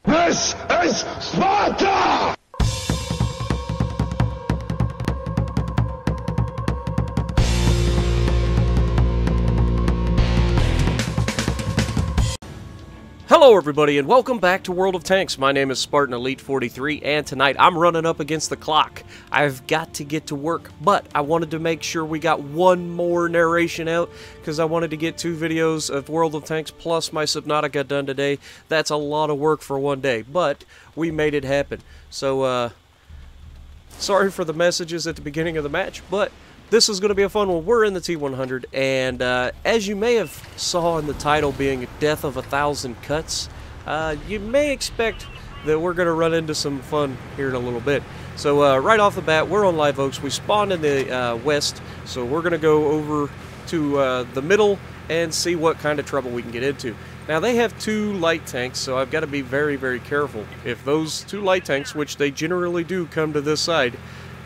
This is Sparta! Hello everybody and welcome back to World of Tanks. My name is Spartan Elite 43 and tonight I'm running up against the clock. I've got to get to work, but I wanted to make sure we got one more narration out because I wanted to get 2 videos of World of Tanks plus my Subnautica done today. That's a lot of work for one day, but we made it happen. So, sorry for the messages at the beginning of the match, but this is going to be a fun one. We're in the T100, and as you may have saw in the title being Death of 1,000 Cuts, you may expect that we're going to run into some fun here in a little bit. So right off the bat, we're on Live Oaks. We spawned in the west, so we're going to go over to the middle and see what kind of trouble we can get into. Now, they have 2 light tanks, so I've got to be very, very careful. If those 2 light tanks, which they generally do come to this side,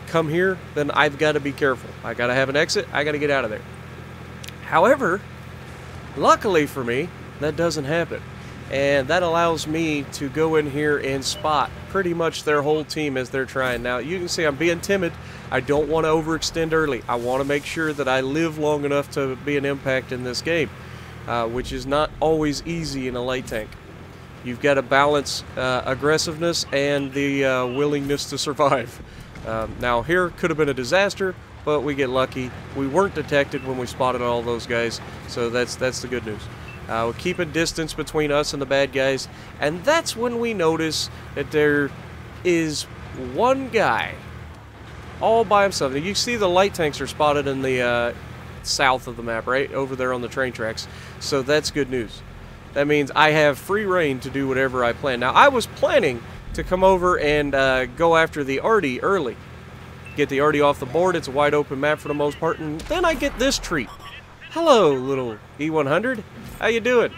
come here, then I've got to be careful. I got to have an exit. I got to get out of there. However, luckily for me, that doesn't happen. And that allows me to go in here and spot pretty much their whole team as they're trying. Now, you can see I'm being timid. I don't want to overextend early. I want to make sure that I live long enough to be an impact in this game, which is not always easy in a light tank. You've got to balance aggressiveness and the willingness to survive. Now here could have been a disaster, but we get lucky. We weren't detected when we spotted all those guys, so that's the good news. We're keeping distance between us and the bad guys, and that's when we notice that there is one guy all by himself. Now, you see the light tanks are spotted in the south of the map, right? Over there on the train tracks, so that's good news. That means I have free reign to do whatever I plan. Now, I was planning to come over and go after the Arty early. Get the Arty off the board. It's a wide open map for the most part, and then I get this treat. Hello, little E100. How you doing?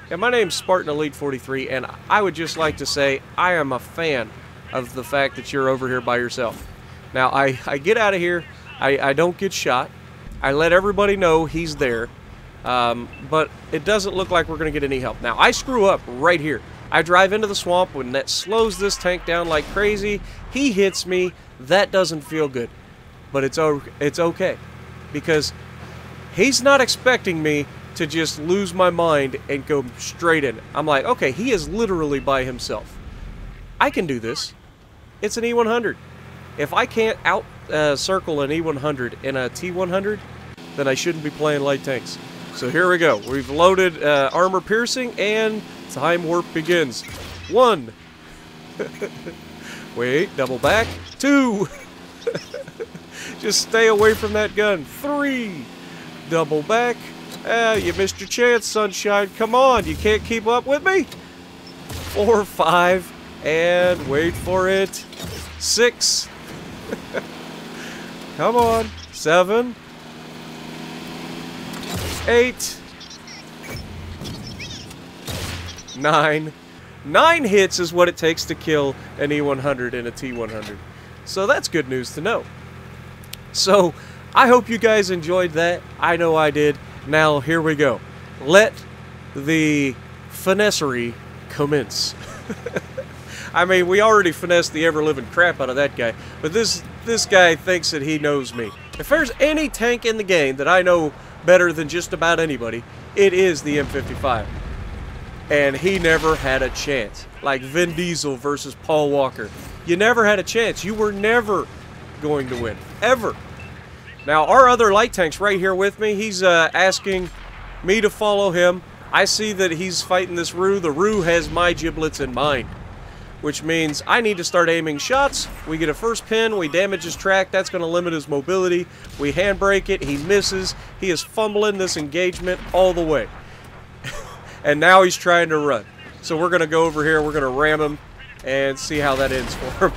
Yeah, my name's Spartan Elite 43, and I would just like to say I am a fan of the fact that you're over here by yourself. Now, I get out of here. I don't get shot. I let everybody know he's there, but it doesn't look like we're going to get any help. Now, I screw up right here. I drive into the swamp when that slows this tank down like crazy. He hits me. That doesn't feel good. But it's okay. Because he's not expecting me to just lose my mind and go straight in. I'm like, okay, he is literally by himself. I can do this. It's an E100. If I can't circle an E100 in a T100, then I shouldn't be playing light tanks. So here we go. We've loaded armor piercing and time warp begins. 1. Wait, double back. 2. Just stay away from that gun. 3. Double back. You missed your chance, sunshine. Come on, you can't keep up with me. 4, 5, and wait for it. 6. Come on. 7. 8. 9. 9 hits is what it takes to kill an E100 and a T100. So that's good news to know. So I hope you guys enjoyed that. I know I did. Now here we go. Let the finessery commence. I mean, we already finessed the ever-living crap out of that guy, but this guy thinks that he knows me. If there's any tank in the game that I know better than just about anybody, it is the M55. And he never had a chance. Like Vin Diesel versus Paul Walker. You never had a chance. You were never going to win. Ever. Now, our other light tank's right here with me. He's asking me to follow him. I see that he's fighting this Roo. The Roo has my giblets in mind. Which means I need to start aiming shots. We get a first pin. We damage his track. That's going to limit his mobility. We handbrake it. He misses. He is fumbling this engagement all the way. And now he's trying to run. So we're going to go over here, we're going to ram him, and see how that ends for him.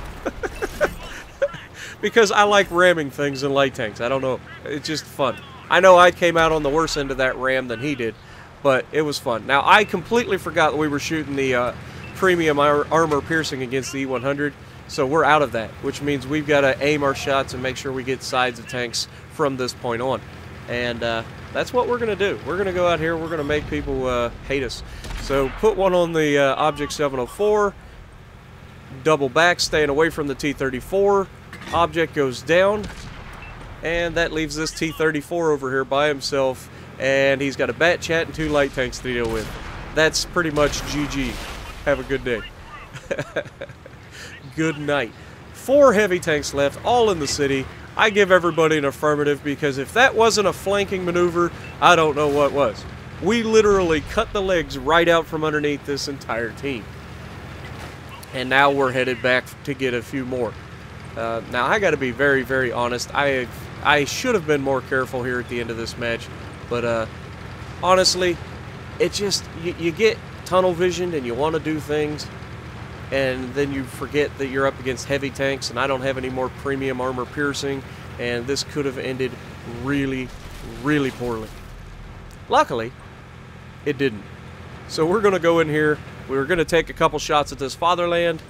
Because I like ramming things in light tanks. I don't know. It's just fun. I know I came out on the worse end of that ram than he did, but it was fun. Now, I completely forgot that we were shooting the premium armor piercing against the E100, so we're out of that, which means we've got to aim our shots and make sure we get sides of tanks from this point on. And that's what we're going to do. We're going to go out here, we're going to make people hate us. So put one on the Object 704, double back, staying away from the T-34. Object goes down, and that leaves this T-34 over here by himself, and he's got a bat chat and 2 light tanks to deal with. That's pretty much GG. Have a good day. Good night. 4 heavy tanks left, all in the city. I give everybody an affirmative, because if that wasn't a flanking maneuver, I don't know what was. We literally cut the legs right out from underneath this entire team. And now we're headed back to get a few more. Now, I got to be very, very honest. I should have been more careful here at the end of this match. But honestly, it just, you get tunnel visioned and you want to do things, and then you forget that you're up against heavy tanks, and I don't have any more premium armor piercing, and this could have ended really, really poorly. Luckily, it didn't. So we're going to go in here. We're going to take a couple shots at this Fatherland.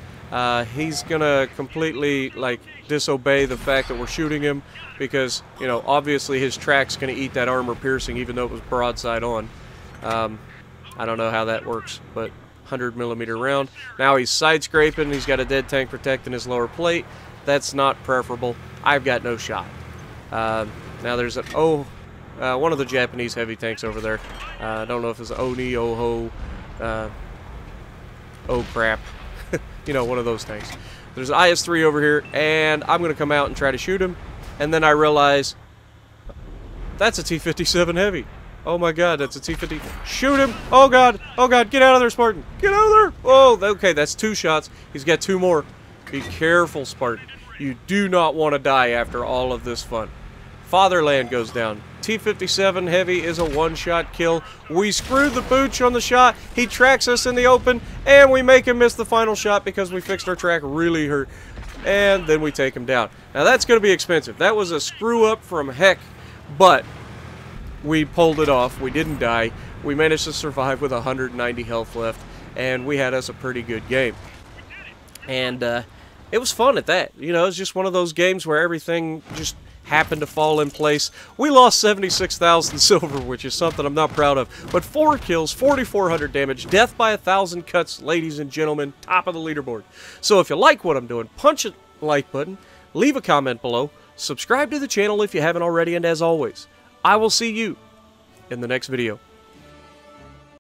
He's going to completely, like, disobey the fact that we're shooting him, because, you know, obviously his track's going to eat that armor piercing even though it was broadside on. I don't know how that works, but 100mm round. Now he's side scraping. He's got a dead tank protecting his lower plate. That's not preferable. I've got no shot. Now there's an one of the Japanese heavy tanks over there. I don't know if it's Oni, Oho, oh crap. You know, one of those tanks. There's an IS-3 over here, and I'm going to come out and try to shoot him. And then I realize that's a T-57 heavy. Oh my god, that's a T-50. Shoot him! Oh god! Oh god, get out of there, Spartan! Get out of there! Oh, okay, that's 2 shots. He's got 2 more. Be careful, Spartan. You do not want to die after all of this fun. Fatherland goes down. T-57 heavy is a 1-shot kill. We screwed the booch on the shot. He tracks us in the open, and we make him miss the final shot because we fixed our track really hurt. And then we take him down. Now that's going to be expensive. That was a screw up from heck, but we pulled it off. We didn't die. We managed to survive with 190 health left, and we had us a pretty good game. And it was fun at that. You know, it's just one of those games where everything just happened to fall in place. We lost 76,000 silver, which is something I'm not proud of. But 4 kills, 4,400 damage, death by 1,000 cuts, ladies and gentlemen, top of the leaderboard. So if you like what I'm doing, punch a like button, leave a comment below, subscribe to the channel if you haven't already, and as always, I will see you in the next video.